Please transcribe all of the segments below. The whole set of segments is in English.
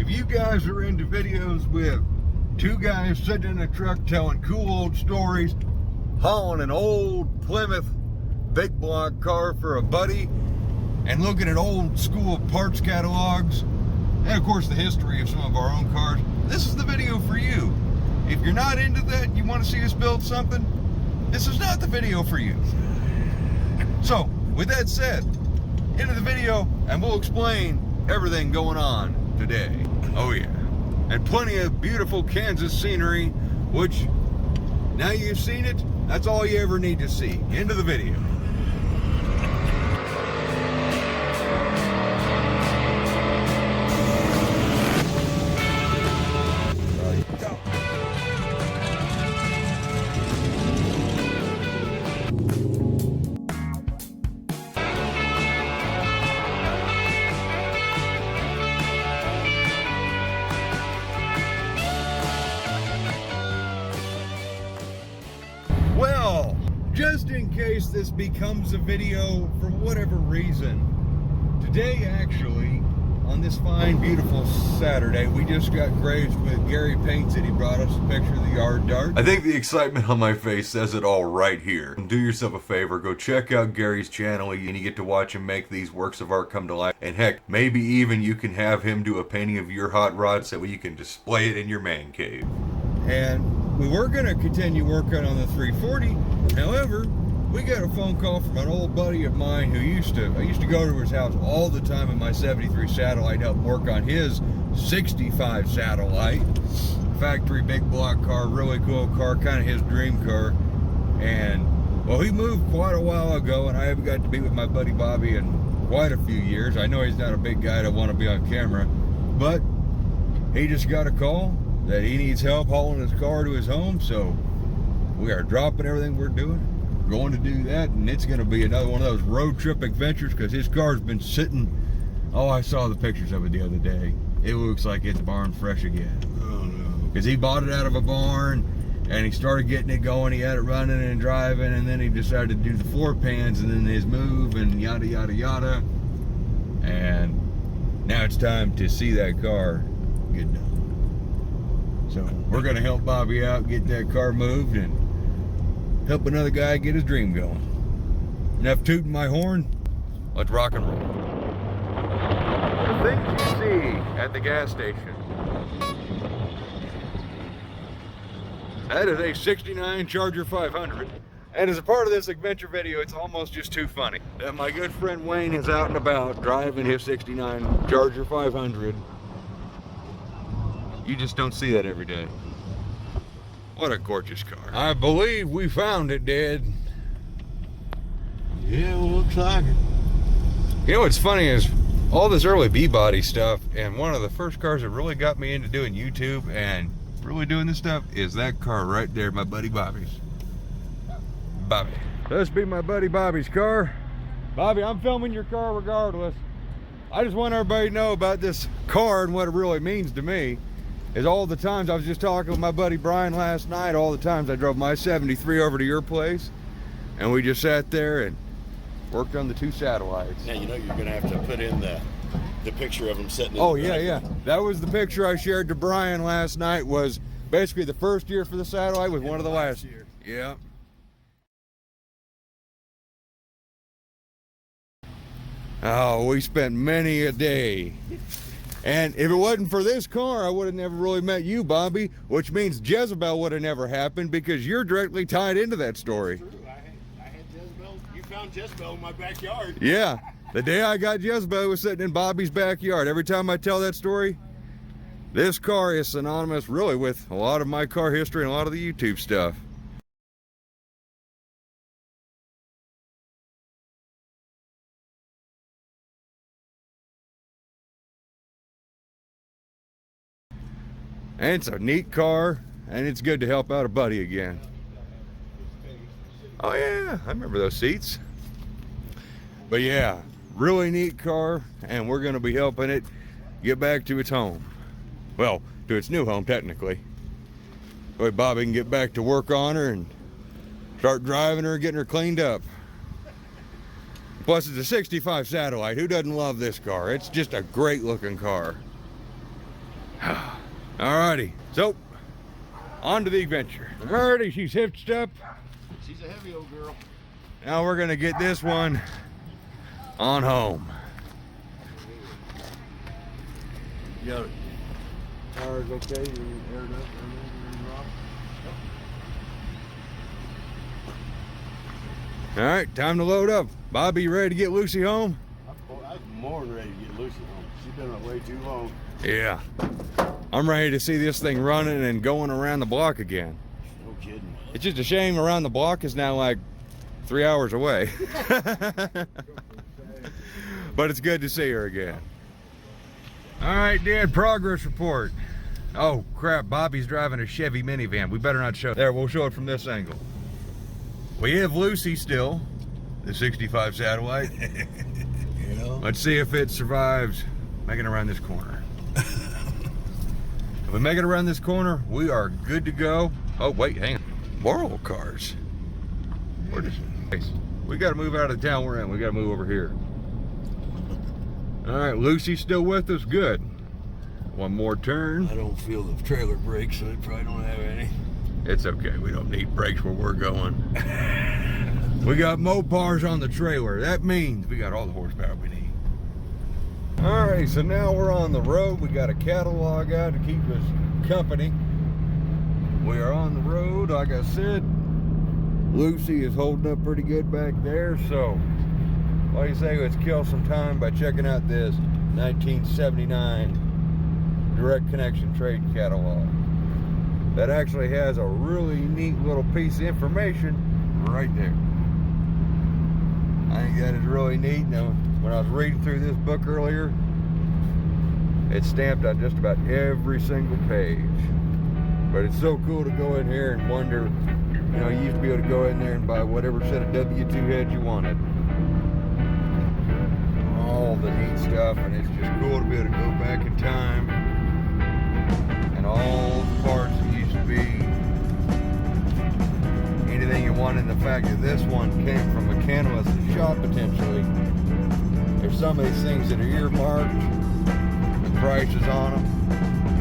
If you guys are into videos with two guys sitting in a truck telling cool old stories, hauling an old Plymouth big block car for a buddy, and looking at old school parts catalogs, and of course the history of some of our own cars, this is the video for you. If you're not into that, you want to see us build something, this is not the video for you. So, with that said, into the video, and we'll explain everything going on today. Oh yeah. And plenty of beautiful Kansas scenery, which, now you've seen it, that's all you ever need to see. Into the video. Well, just in case this becomes a video for whatever reason, today actually, on this fine, beautiful Saturday, we just got grazed with Gary Paints It. He brought us a picture of the yard dart. I think the excitement on my face says it all right here. Do yourself a favor, go check out Gary's channel, and you get to watch him make these works of art come to life. And heck, maybe even you can have him do a painting of your hot rod so you can display it in your man cave. And we were going to continue working on the 340. However, we got a phone call from an old buddy of mine who I used to go to his house all the time in my 73 Satellite, help work on his 65 Satellite. Factory big block car, really cool car, kind of his dream car. And, well, he moved quite a while ago, and I haven't got to be with my buddy Bobby in quite a few years. I know he's not a big guy to want to be on camera, but he just got a call that he needs help hauling his car to his home, so we are dropping everything we're doing, going to do that, and it's going to be another one of those road trip adventures because his car's been sitting. Oh, I saw the pictures of it the other day. It looks like it's barn fresh again. Oh no. Because he bought it out of a barn and he started getting it going. He had it running and driving, and then he decided to do the floor pans and then his move and yada yada yada. And now it's time to see that car get done. So we're going to help Bobby out, get that car moved, and help another guy get his dream going. Enough tooting my horn, let's rock and roll. The things you see at the gas station. That is a 69 Charger 500. And as a part of this adventure video, it's almost just too funny that my good friend Wayne is out and about driving his 69 Charger 500. You just don't see that every day. What a gorgeous car. I believe we found it, Dad. Yeah, well, looks like it. You know what's funny is all this early B-body stuff, and one of the first cars that really got me into doing YouTube and really doing this stuff is that car right there, my buddy Bobby's. Bobby. This be my buddy Bobby's car. Bobby, I'm filming your car regardless. I just want everybody to know about this car and what it really means to me. Is all the times I was just talking with my buddy Brian last night, all the times I drove my 73 over to your place, and we just sat there and worked on the two satellites. Now, you know you're going to have to put in the picture of him sitting in Oh, the yeah, back. yeah. That was the picture I shared to Brian last night, was basically the first year for the satellite with one of the last year. Yeah. Oh, we spent many a day. And if it wasn't for this car, I would have never really met you, Bobby, which means Jezebel would have never happened because you're directly tied into that story. True. I had Jezebel. You found Jezebel in my backyard. Yeah. The day I got Jezebel, I was sitting in Bobby's backyard. Every time I tell that story, this car is synonymous really with a lot of my car history and a lot of the YouTube stuff. And it's a neat car, and it's good to help out a buddy again. Oh yeah, I remember those seats. But yeah, really neat car, and we're gonna be helping it get back to its home. Well, to its new home, technically. That way Bobby can get back to work on her and start driving her and getting her cleaned up. Plus, it's a 65 Satellite. Who doesn't love this car? It's just a great looking car. Alrighty, so on to the adventure. Alrighty, she's hitched up. She's a heavy old girl. Now we're gonna get this one on home. You got it. Tires okay? You aired up? All right, time to load up. Bobby, you ready to get Lucy home? I'm more than ready to get Lucy home. She's been away too long. Yeah. I'm ready to see this thing running and going around the block again. No kidding. It's just a shame around the block is now like 3 hours away. But it's good to see her again. All right, Dad, progress report. Oh, crap, Bobby's driving a Chevy minivan. We better not show. There, we'll show it from this angle. We have Lucy still, the 65 Satellite. You know? Let's see if it survives making it around this corner. If we make it around this corner, we are good to go. Oh, wait, hang on. Borrow cars. Where does it? We got to move out of the town we're in. We got to move over here. All right, Lucy's still with us. Good. One more turn. I don't feel the trailer brakes, so I probably don't have any. It's okay. We don't need brakes where we're going. We got Mopars on the trailer. That means we got all the horsepower we need. All right, so now we're on the road. We got a catalog out to keep us company. We are on the road. Like I said, Lucy is holding up pretty good back there. So, what do you say? Let's kill some time by checking out this 1979 direct connection trade catalog. That actually has a really neat little piece of information right there. I think that is really neat. Now, when I was reading through this book earlier, it's stamped on just about every single page. But it's so cool to go in here and wonder, you know, you used to be able to go in there and buy whatever set of W2 heads you wanted. All the neat stuff, and it's just cool to be able to go back in time and all the parts that used to be anything you wanted. The fact that this one came from a canvas shop potentially. There's some of these things that are earmarked with prices on them,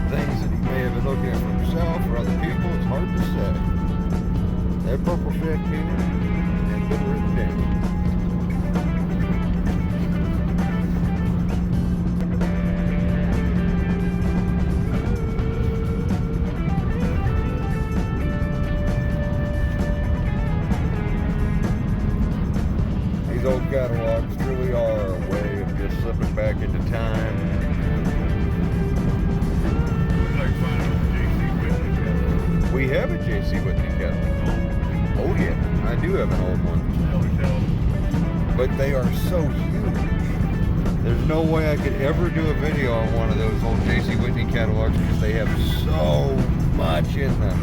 things that he may have been looking at for himself or other people. It's hard to say. That purple shed came in and been written down. Old catalogs truly are a way of just slipping back into time. We have a J.C. Whitney catalog. Oh yeah, I do have an old one. But they are so huge. There's no way I could ever do a video on one of those old J.C. Whitney catalogs because they have so much in them.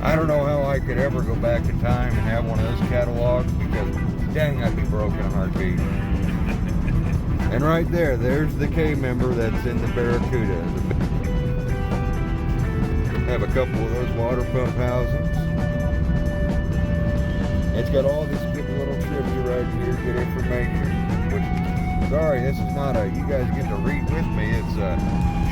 I don't know how I could ever go back in time and have one of those catalogs because dang, I'd be broken a heartbeat. And right there, there's the K member that's in the Barracuda. Have a couple of those water pump housings. It's got all this good little trivia right here, good information. Which, sorry, this is not a, you guys get to read with me. It's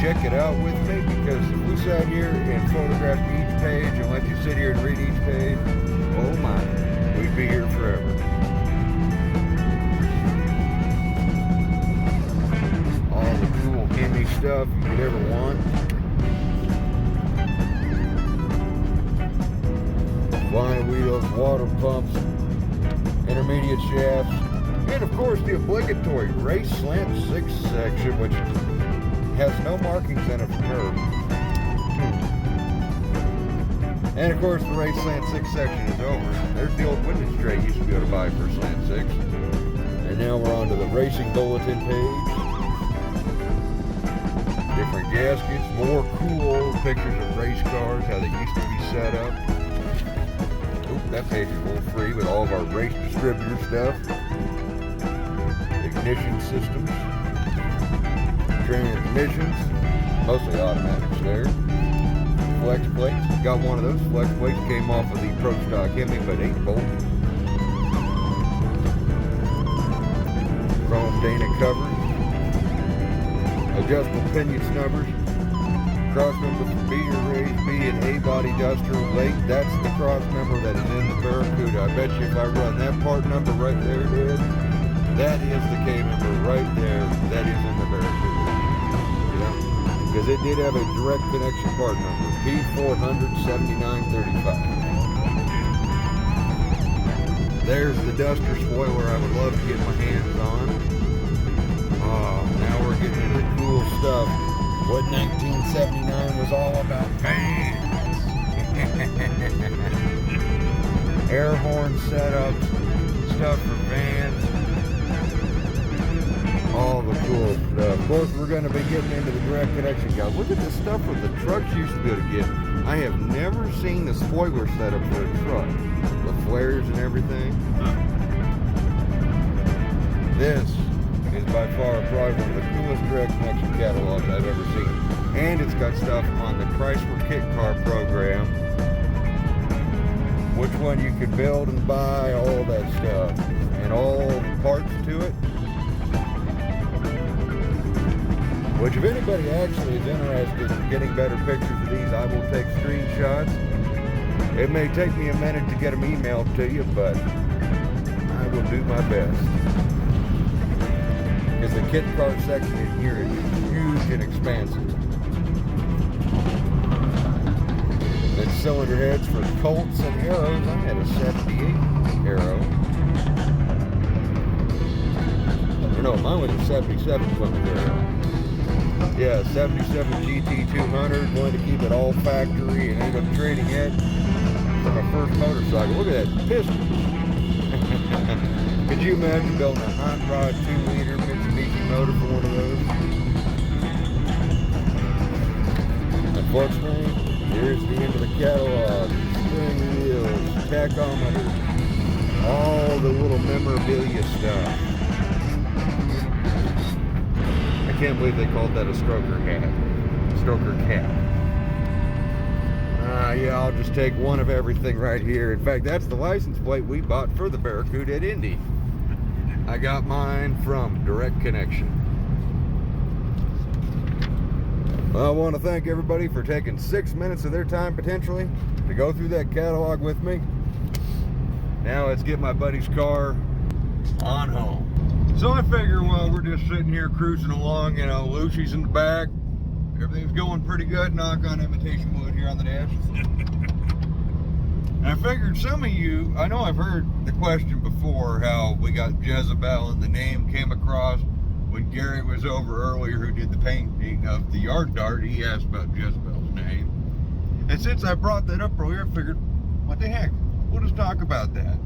check it out with me, because if we sat here and photographed each page and let you sit here and read each page, oh my, we'd be here forever. All the cool Hemi stuff you could ever want. Flying wheels, water pumps, intermediate shafts, and of course the obligatory race slant 6 section, which has no markings in it for curb. And of course the race slant 6 section is over. There's the old witness tray you used to be able to buy for slant 6. And now we're on to the racing bulletin page. Different gaskets, more cool old pictures of race cars, how they used to be set up. Oop, that page is a little free with all of our race distributor stuff. Ignition systems. Transmissions. Mostly automatics there. Flex plates. Got one of those flex plates. Came off of the Pro Stock Hemi, but 8-bolt. Chrome Dana covers. Adjustable pinion snubbers. Cross member for B or raised B and A body duster late. That's the cross member that is in the Barracuda. I bet you if I run that part number right there, dude, that is the K member right there. That is in the Barracuda. Yeah, because it did have a direct connection part number, P47935. There's the duster spoiler I would love to get my hands on. Now we're getting into the cool stuff. What 1979 was all about. Vans. Air horn setups, stuff for vans. All the cool stuff. Of course, we're going to be getting into the direct connection guys. Look at the stuff from the trucks used to be able to get. I have never seen the spoiler setup for a truck. The flares and everything. This is by far probably one of the coolest direct connection catalogs I've ever seen. And it's got stuff on the Chrysler Kit Car program. Which one you could build and buy, all that stuff. And all the parts to it. Which if anybody actually is interested in getting better pictures of these, I will take screenshots. It may take me a minute to get them emailed to you, but I will do my best. Because the kit car section in here is huge and expansive. Then cylinder heads for Colts and Arrows. I had a 78 Arrow. Or no, mine was a 77 Plymouth Arrow. Yeah, 77 GT200. Wanted to keep it all factory and ended up trading it for my first motorcycle. Look at that piston. Could you imagine building a hot rod 2-liter Mitsubishi motor for one of those? Unfortunately, here's the end of the catalog. Spring wheels, tachometer, all the little memorabilia stuff. I can't believe they called that a stroker hat. Stroker cap. Yeah, I'll just take one of everything right here. In fact, that's the license plate we bought for the Barracuda at Indy. I got mine from Direct Connection. Well, I want to thank everybody for taking 6 minutes of their time, potentially, to go through that catalog with me. Now let's get my buddy's car on home. So I figure while we're just sitting here cruising along, you know, Lucy's in the back, everything's going pretty good, knock on imitation wood here on the dash. And I figured some of you, I know I've heard the question before how we got Jezebel and the name came across when Gary was over earlier who did the painting of the yard dart. He asked about Jezebel's name. And since I brought that up earlier, I figured, what the heck, we'll just talk about that.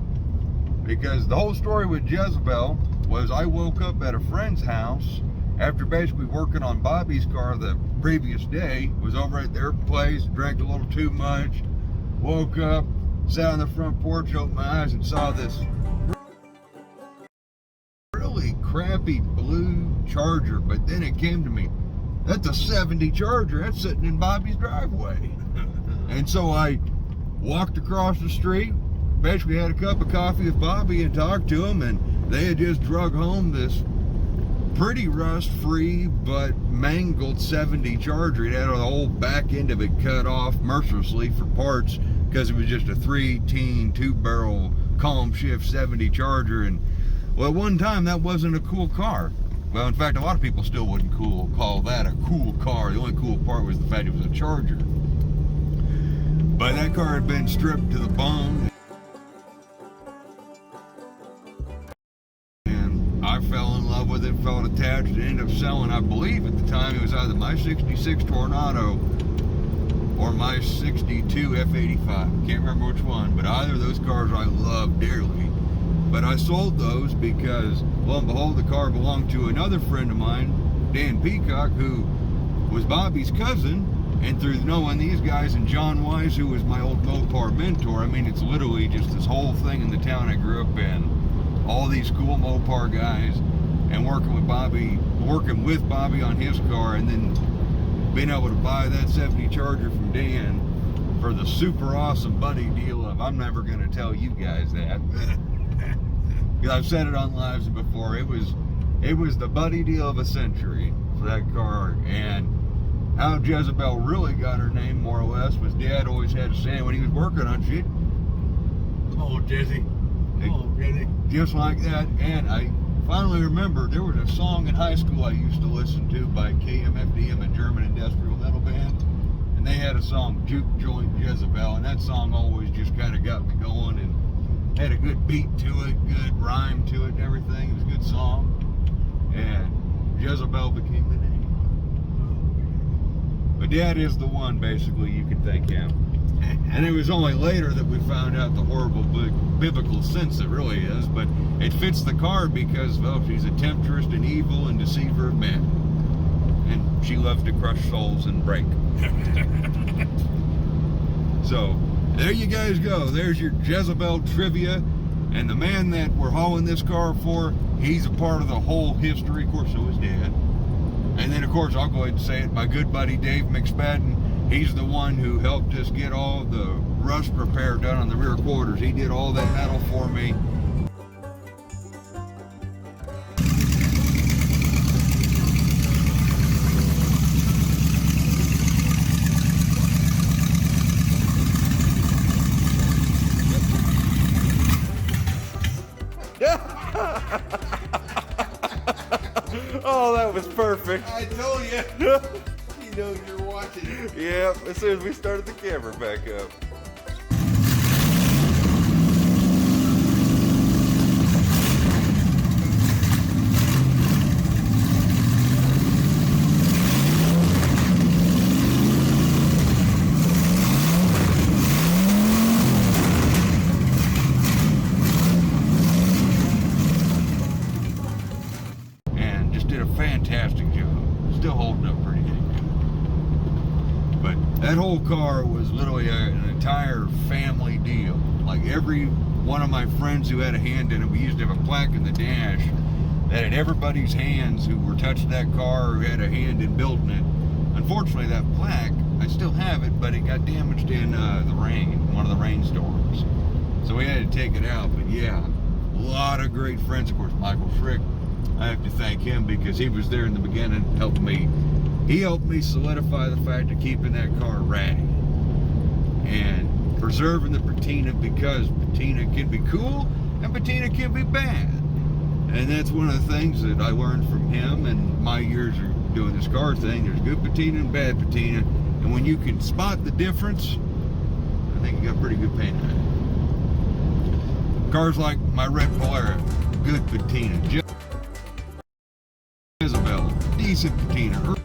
Because the whole story with Jezebel was I woke up at a friend's house after basically working on Bobby's car the previous day, was over at their place, drank a little too much, woke up, sat on the front porch, opened my eyes and saw this really crappy blue Charger. But then it came to me, that's a 70 Charger, that's sitting in Bobby's driveway. And so I walked across the street, basically had a cup of coffee with Bobby and talked to him, and they had just drug home this pretty rust-free but mangled 70 Charger. It had the whole back end of it cut off mercilessly for parts because it was just a 3-teen 2-barrel column shift 70 Charger. And well, at one time that wasn't a cool car. Well, in fact, a lot of people still wouldn't call that a cool car. The only cool part was the fact it was a Charger. But that car had been stripped to the bone. I fell in love with it, felt attached, and ended up selling, I believe at the time, it was either my 66 Tornado or my 62 F85. Can't remember which one, but either of those cars I love dearly. But I sold those because, lo and behold, the car belonged to another friend of mine, Dan Peacock, who was Bobby's cousin, and through knowing these guys and John Wise, who was my old Mopar mentor, I mean, it's literally just this whole thing in the town I grew up in. All these cool Mopar guys, and working with Bobby on his car, and then being able to buy that 70 Charger from Dan for the super awesome buddy deal of, I'm never going to tell you guys that, because I've said it on lives before, it was the buddy deal of a century for that car. And how Jezebel really got her name, more or less, was Dad always had to say when he was working on shit. Oh, Jesse. Oh, Jesse. Just like that. And I finally remember there was a song in high school I used to listen to by KMFDM, a German industrial metal band. And they had a song, Juke Joint Jezebel. And that song always just kind of got me going and had a good beat to it, good rhyme to it and everything. It was a good song. And Jezebel became the name. But Dad is the one, basically, you can thank him. And it was only later that we found out the horrible biblical sense it really is, but it fits the card because, well, she's a temptress and evil and deceiver of men. And she loves to crush souls and break. So, there you guys go. There's your Jezebel trivia. And the man that we're hauling this car for, he's a part of the whole history. Of course, so is Dad. And then, of course, I'll go ahead and say it, my good buddy Dave McSpadden, he's the one who helped us get all the rust repair done on the rear quarters. He did all that metal for me. Oh, that was perfect. I told you. He knows you're watching. Yeah, as soon as we started the camera back up. Fantastic job. Still holding up pretty good. But that whole car was literally an entire family deal. Like every one of my friends who had a hand in it, we used to have a plaque in the dash that had everybody's hands who were touching that car or who had a hand in building it. Unfortunately, that plaque, I still have it, but it got damaged in the rain, one of the rainstorms. So we had to take it out. But yeah, a lot of great friends. Of course, Michael Schrick, I have to thank him because he was there in the beginning, helped me. He helped me solidify the fact of keeping that car ratty and preserving the patina, because patina can be cool and patina can be bad. And that's one of the things that I learned from him and my years of doing this car thing. There's good patina and bad patina, and when you can spot the difference, I think you got pretty good paint on it. Cars like my red Polara, good patina. Jezebel, decent patina.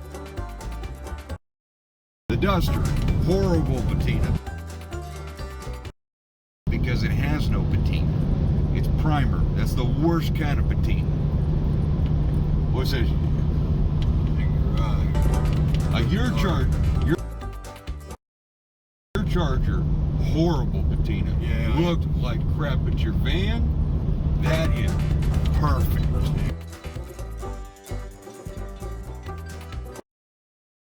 The Duster, horrible patina because it has no patina. It's primer. That's the worst kind of patina. What's this? Your Charger, horrible patina. Yeah. Looked like crap, but your van, that is perfect.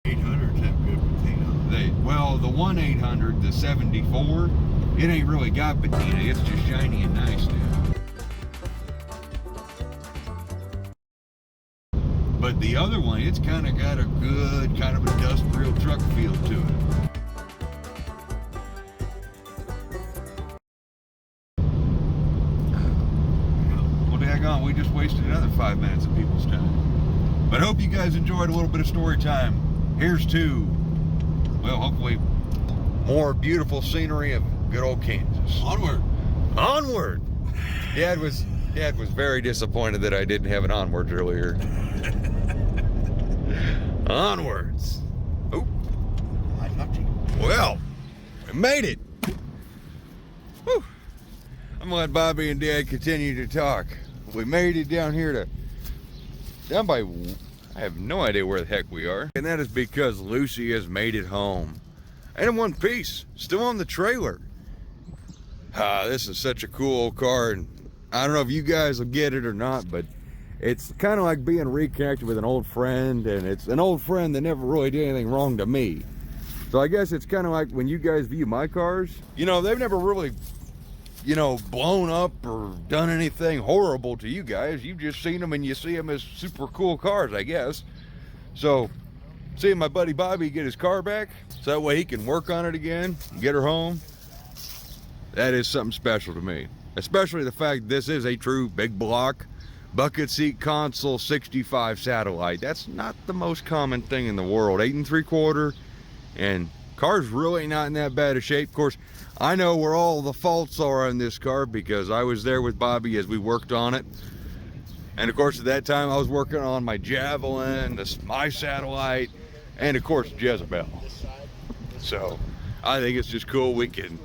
800s have good patina. Well, the 1-800, the 74, it ain't really got patina. It's just shiny and nice now. But the other one, it's kind of got a good, kind of industrial truck feel to it. Well, daggone, we just wasted another 5 minutes of people's time. But I hope you guys enjoyed a little bit of story time. Here's to, well, hopefully more beautiful scenery of good old Kansas. Onward. Onward! Dad was very disappointed that I didn't have an onward earlier. Onwards. Oh, I got you. well, we made it. Whew. I'm gonna let Bobby and Dad continue to talk. We made it down here down by, I have no idea where the heck we are. And that is because Lucy has made it home. And in one piece, still on the trailer. This is such a cool old car, and I don't know if you guys will get it or not, but it's kind of like being reconnected with an old friend, and it's an old friend that never really did anything wrong to me. So I guess it's kind of like when you guys view my cars, you know, they've never really, you know, blown up or done anything horrible to you guys. You've just seen them and you see them as super cool cars, I guess. So seeing my buddy Bobby get his car back, so that way he can work on it again, get her home. That is something special to me. Especially the fact this is a true big block, bucket seat console 65 Satellite. That's not the most common thing in the world. 8 3/4, and car's really not in that bad a shape. Of course, I know where all the faults are on this car because I was there with Bobby as we worked on it. And of course, at that time, I was working on my Javelin, my Satellite, and of course, Jezebel. So I think it's just cool we can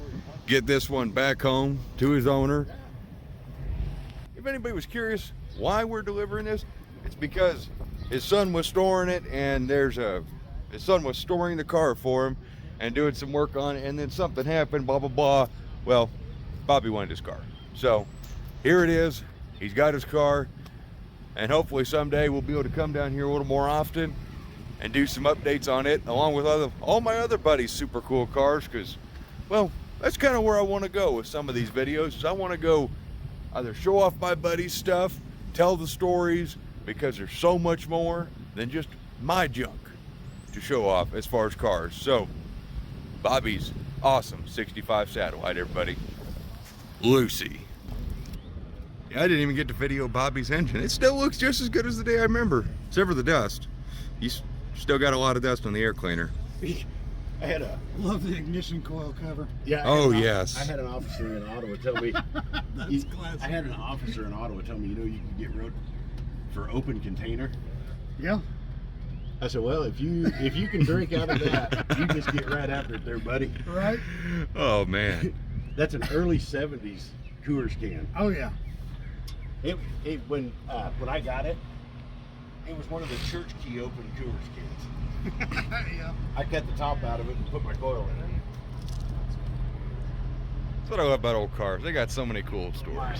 get this one back home to his owner. If anybody was curious why we're delivering this, it's because his son was storing it, and his son was storing the car for him and doing some work on it, and then something happened, blah, blah, blah. Well, Bobby wanted his car. So here it is. He's got his car. And hopefully someday we'll be able to come down here a little more often and do some updates on it, along with all my other buddies' super cool cars, because, well, that's kind of where I want to go with some of these videos. Is I want to go either show off my buddies' stuff, tell the stories, because there's so much more than just my junk to show off as far as cars. So, Bobby's awesome 65 Satellite, everybody. Lucy. Yeah, I didn't even get to video Bobby's engine. It still looks just as good as the day I remember, except for the dust. He's still got a lot of dust on the air cleaner. Love the ignition coil cover. Yeah. Oh, yes. I had an officer in Ottawa tell me. That's classic. I had an officer in Ottawa tell me, you know, you can get road for open container. Yeah. I said, well, if you can drink out of that, you just get right after it there, buddy. Right? Oh, man. That's an early 70s Coors can. Oh yeah. When I got it, it was one of the church key open Coors cans. Yeah. I cut the top out of it and put my coil in it. That's what I love about old cars. They got so many cool stories.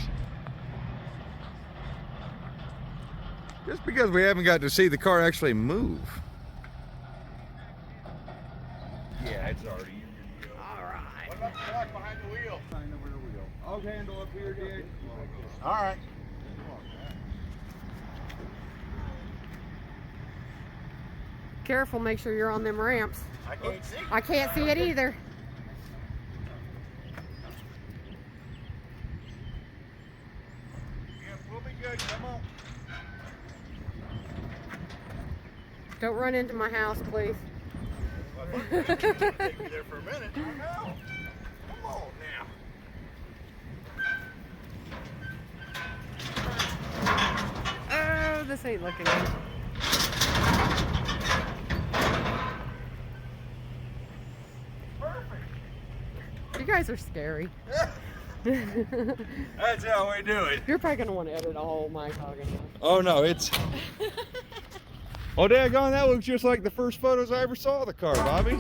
Just because we haven't got to see the car actually move. Yeah, it's already in your deal. All right. What about the block behind the wheel? Behind the rear wheel. I'll handle up here, dude. All right. Careful, make sure you're on them ramps. I can't see. I can't see it either. Yeah, we'll be good. Come on. Don't run into my house, please. Take me there for a minute. I know. Come on now. Oh, this ain't looking good. You guys are scary. That's how we do it. You're probably gonna want to edit all my talking. Oh, no, it's... Oh, daggone, that looks just like the first photos I ever saw of the car, Bobby.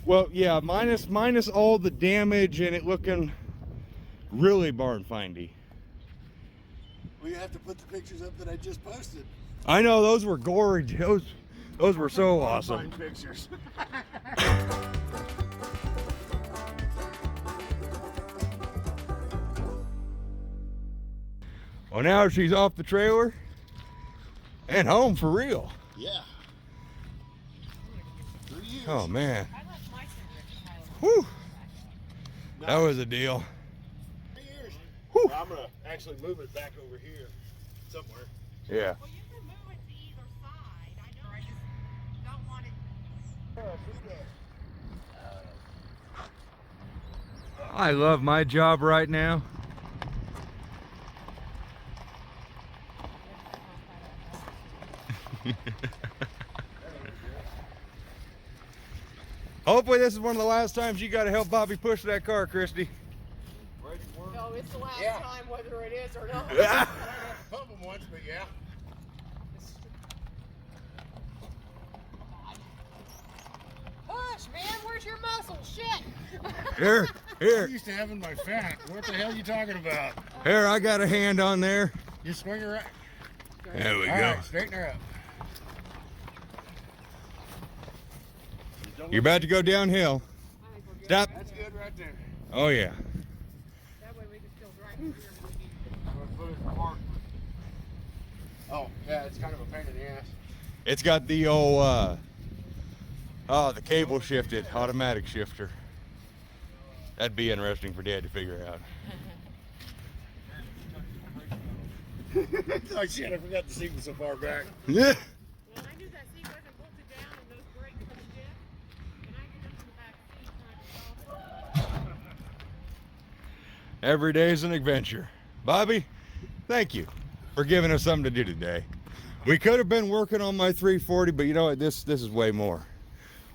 Well, yeah, minus all the damage and it looking really barn findy. Well, you have to put the pictures up that I just posted. I know, those were gory. Those were so awesome. Fine pictures. Well, now she's off the trailer and home for real. Yeah. 3 years. Oh, man. Whew. That was a deal. 3 years. Whew. I'm going to actually move it back over here somewhere. Yeah. Well, you can move it to either side. I know. I just don't want it. I love my job right now. Hopefully this is one of the last times you got to help Bobby push that car, Christy. No, it's the last Yeah. time, whether it is or not. I pump them once, but yeah. Push, man. Where's your muscle? Shit. Here, I'm here, used to having my fat. What the hell are you talking about? here, I got a hand on there. You swing her right. There we All go. right, straighten her up. You're about to go downhill. Stop. That's good right there. Oh, yeah. That way we can still drive Oh, yeah, it's kind of a pain in the ass. It's got the old, the cable shifted, automatic shifter. That'd be interesting for Dad to figure out. Oh shit, I forgot the seat was so far back. Yeah. Well, I knew that seat wasn't bolted down and those brakes were stiff. And I get up in the back seat trying to solve it. Every day is an adventure. Bobby, thank you for giving us something to do today. We could have been working on my 340, but you know what? This is way more.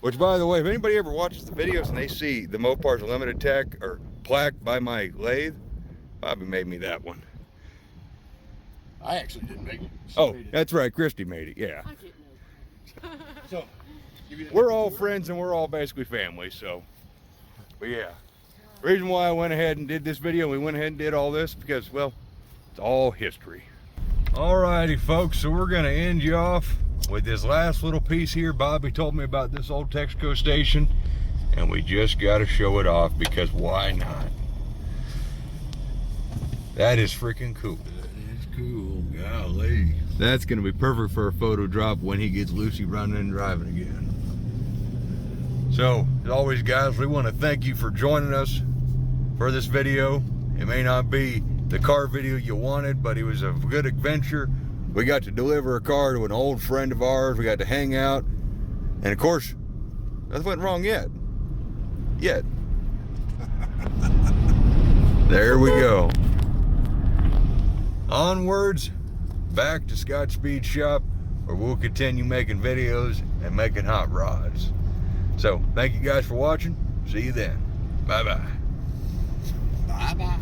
Which, by the way, if anybody ever watches the videos and they see the Mopar's Limited Tech or plaque by my lathe, Bobby made me that one. I actually didn't make it. She Oh, made it. that's right. Christy made it. Yeah. I didn't know. So, give you that We're all tour? friends and we're all basically family, so. But yeah. Reason why I went ahead and did this video, we went ahead and did all this because, well, it's all history. Alrighty, folks, so we're gonna end you off with this last little piece here. Bobby told me about this old Texaco station, and we just gotta show it off because why not? That is freaking cool. It's cool. Golly. That's gonna be perfect for a photo drop when he gets Lucy running and driving again. So, as always, guys, we want to thank you for joining us for this video. It may not be the car video you wanted, but it was a good adventure. We got to deliver a car to an old friend of ours. We got to hang out. And of course, nothing went wrong yet. There we go. Onwards, back to Scott Speed Shop, where we'll continue making videos and making hot rods. So, thank you guys for watching. See you then. Bye-bye. Bye-bye.